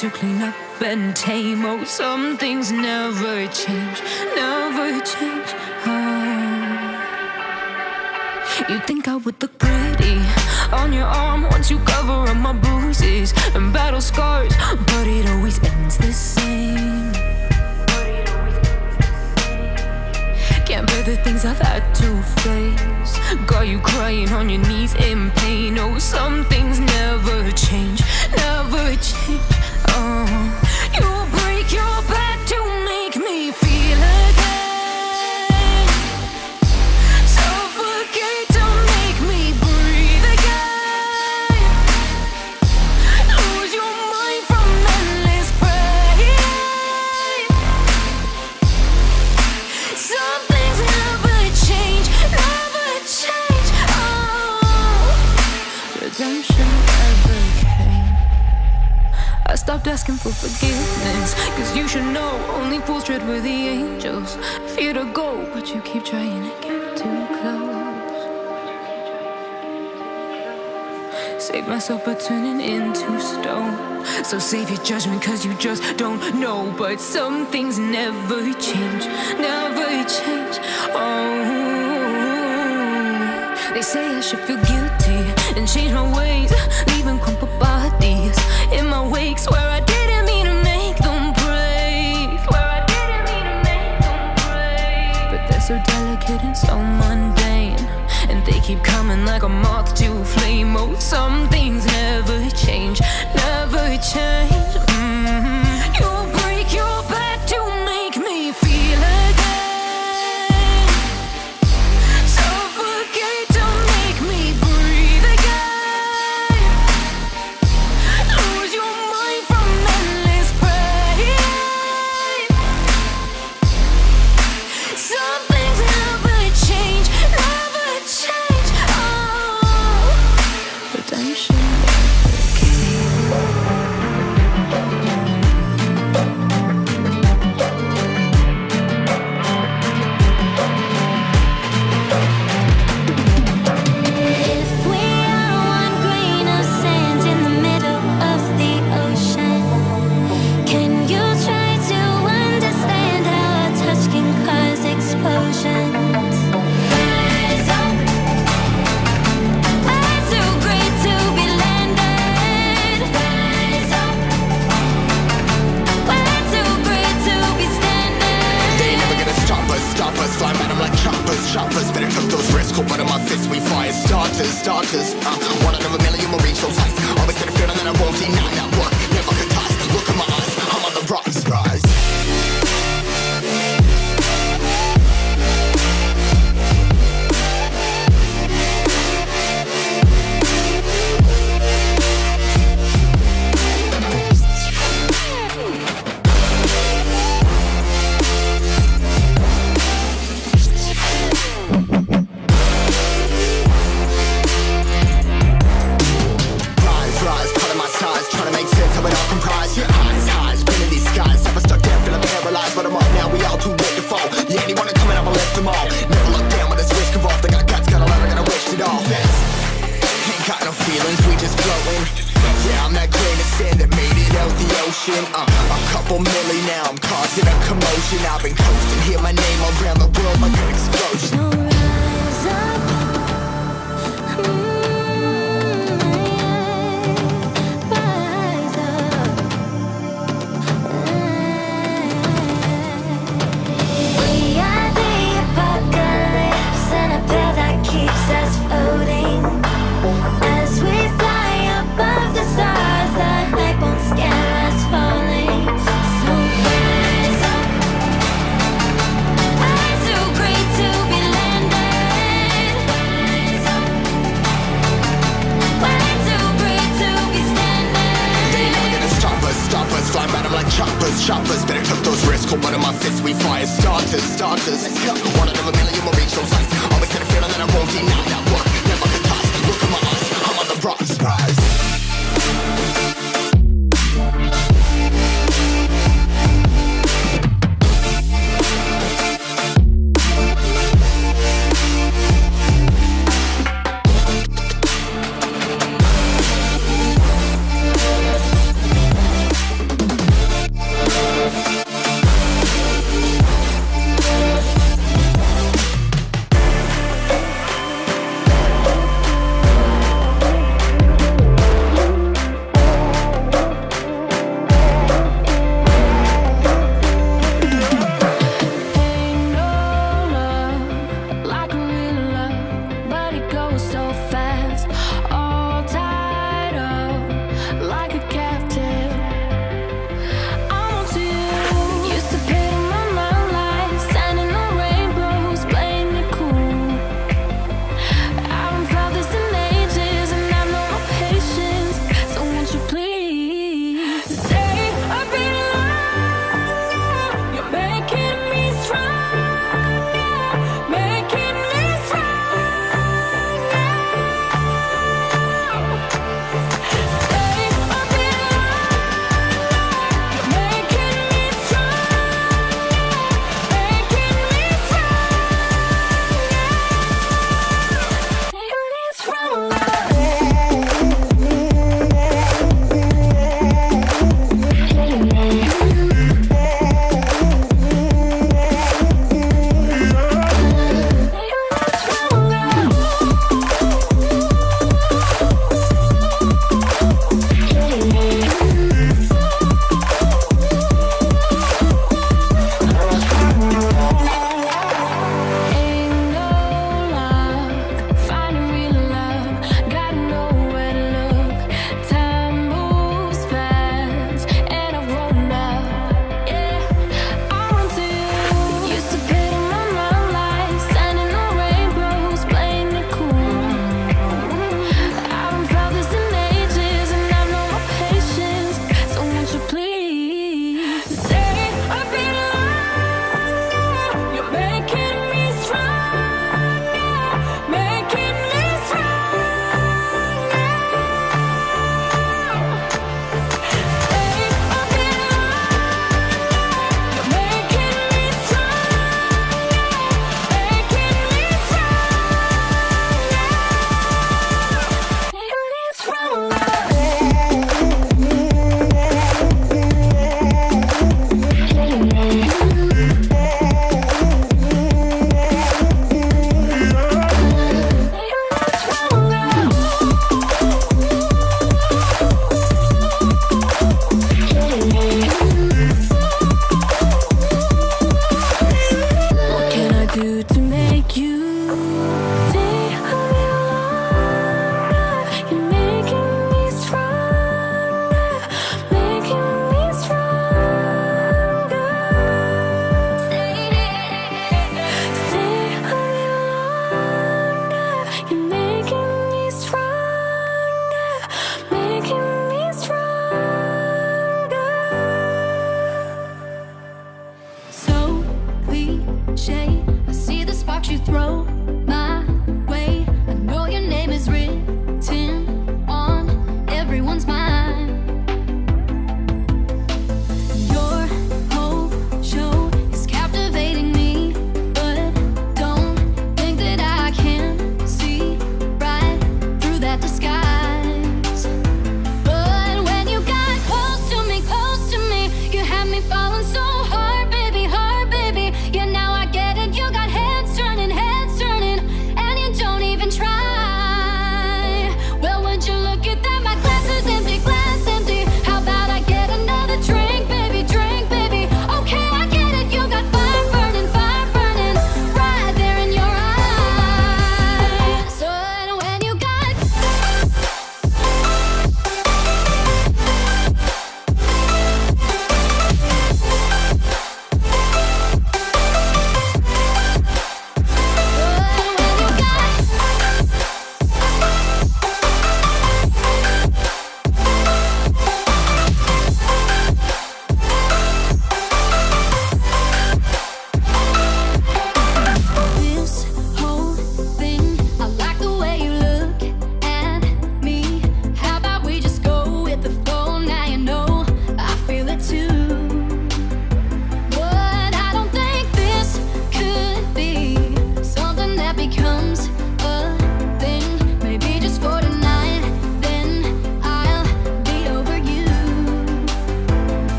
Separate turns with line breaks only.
to clean up and tame. Oh, some things never change, never change. Oh, you think I would look pretty on your arm once you cover up my bruises and battle scars, but it always ends the same. Can't bear the things I've had to face. Got you crying on your knees in pain. Oh, some things never change, never change. Oh, you break your back to make me feel again. Suffocate to make me breathe again. Lose your mind from endless pain. Some things never change, never change. Oh, redemption never came. I stopped asking for forgiveness, cause you should know only fools tread where the angels fear to go, but you keep trying to get too close. Save myself by turning into stone. So save your judgment cause you just don't know. But some things never change, never change. Oh, they say I should feel guilty and change my ways, leaving crumpled bodies in my wake. Swear I didn't mean to make them break. Swear I didn't mean to make them break. But they're so delicate and so mundane, and they keep coming like a moth to a flame. Oh, some things never change, never change. You break your back to make me feel again. Suffocate to make me breathe again. Lose your mind from endless pain. Some things never change, never change. Oh, redemption never came.
If we are one grain of sand in the middle of the ocean, can you try to understand how a touch can cause explosions? Rise up, we're too great to be landed. Rise up, we're too great to be standing.
They never gonna stop us, fly at 'em like choppers. Better cook those risks, cold blood in my fists, we fire starters. One out of a million will reach those heights. Always get a feeling that I won't deny that work. Never could toss, look in my eyes, I'm on the rise. Rise, cutting my size, trying to make sense of it all comprised. Your eyes, been in these skies. Never stuck down, feeling paralyzed, but I'm up now, we all too late to fall. Yeah, anyone coming up, I'll lift them all. Never look down when there's risk involved. I got guts, got a lot, I gotta wish it all. Ain't got no feelings, we just floating. Yeah, I'm that grain of sand that made it out the ocean. A couple milli now, I'm causing a commotion. I've been coasting, hear my name around the world like an explosion.
So rise up, rise up. We are the apocalypse, and a pill that keeps us floating. As we fly above the stars, the hype won't scare us falling. So rise up, we're too great to be landed. Rise up, we're too great to be standing.
They never gonna stop us, fly at 'em like choppers. Better cook those risks, cold blood in my fists, we fire starters. One out of a million will reach those heights. Always get a feeling that I won't deny that work. Never could toss, look in my eyes, I'm on the rise.